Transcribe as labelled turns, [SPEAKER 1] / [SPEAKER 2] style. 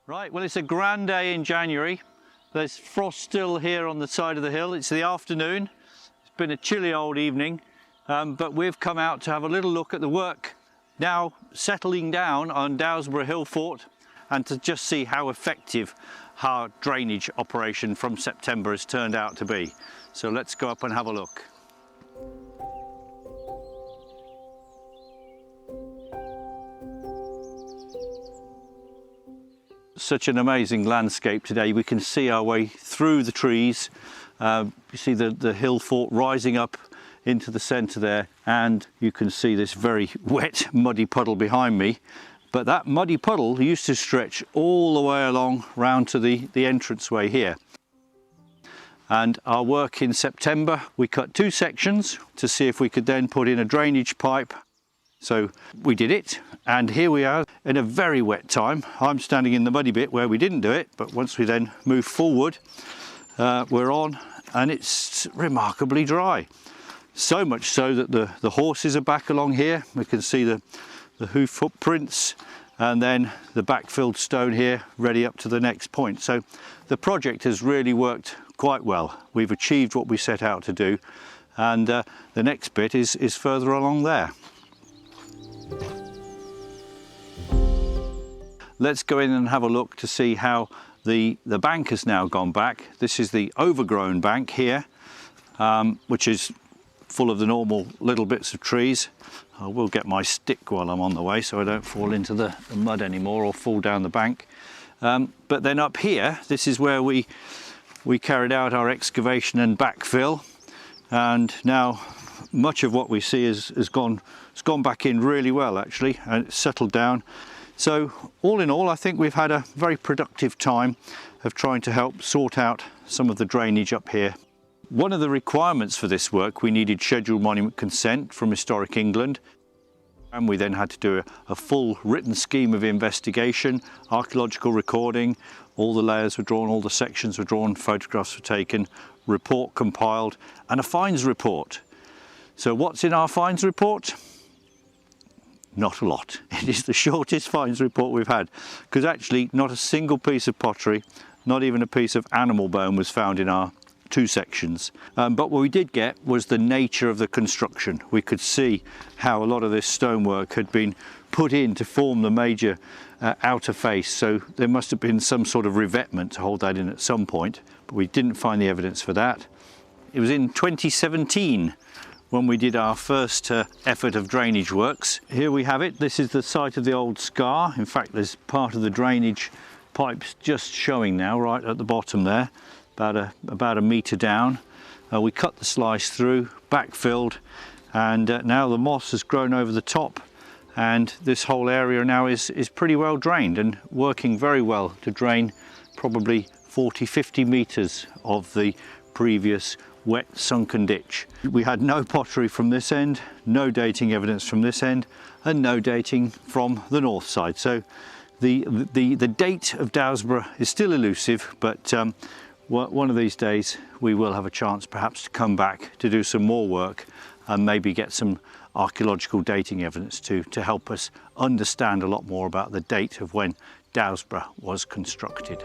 [SPEAKER 1] Right, well, it's a grand day in January. There's frost still here on the side of the hill. It's the afternoon. It's been a chilly old evening, but we've come out to have a little look at the work now settling down on Dowsborough Hill Fort, and to just see how effective our drainage operation from September has turned out to be. So let's go up and have a look. Such an amazing landscape today. We can see our way through the trees. You see the hill fort rising up into the centre there, and you can see this very wet, muddy puddle behind me. But that muddy puddle used to stretch all the way along round to the entranceway here. And our work in September, we cut 2 sections to see if we could then put in a drainage pipe. So we did it, and here we are in a very wet time. I'm standing in the muddy bit where we didn't do it, but once we then move forward, we're on, and it's remarkably dry. So much so that the horses are back along here. We can see the hoof footprints, and then the backfilled stone here ready up to the next point. So the project has really worked quite well. We've achieved what we set out to do, and the next bit is further along there. Let's go in and have a look to see how the bank has now gone back. This is the overgrown bank here, which is full of the normal little bits of trees. I will get my stick while I'm on the way so I don't fall into the mud anymore or fall down the bank. But then up here, this is where we carried out our excavation and backfill, and now much of what we see has gone back in really well, actually, and it's settled down. So all in all, I think we've had a very productive time of trying to help sort out some of the drainage up here. One of the requirements for this work, we needed scheduled monument consent from Historic England, and we then had to do a full written scheme of investigation, archaeological recording, all the layers were drawn, all the sections were drawn, photographs were taken, report compiled, and a fines report. So what's in our fines report? Not a lot. It is the shortest fines report we've had, because actually not a single piece of pottery, not even a piece of animal bone was found in our 2 sections. But what we did get was the nature of the construction. We could see how a lot of this stonework had been put in to form the major outer face, so there must have been some sort of revetment to hold that in at some point, but we didn't find the evidence for that. It was in 2017 when we did our first effort of drainage works. Here we have it. This is the site of the old scar. In fact, there's part of the drainage pipes just showing now, right at the bottom there, about a metre down. We cut the slice through, backfilled, and now the moss has grown over the top, and this whole area now is pretty well drained and working very well to drain probably 40-50 metres of the previous wet sunken ditch. We had no pottery from this end, no dating evidence from this end, and no dating from the north side. So the date of Dowsborough is still elusive, but one of these days we will have a chance perhaps to come back to do some more work and maybe get some archaeological dating evidence to help us understand a lot more about the date of when Dowsborough was constructed.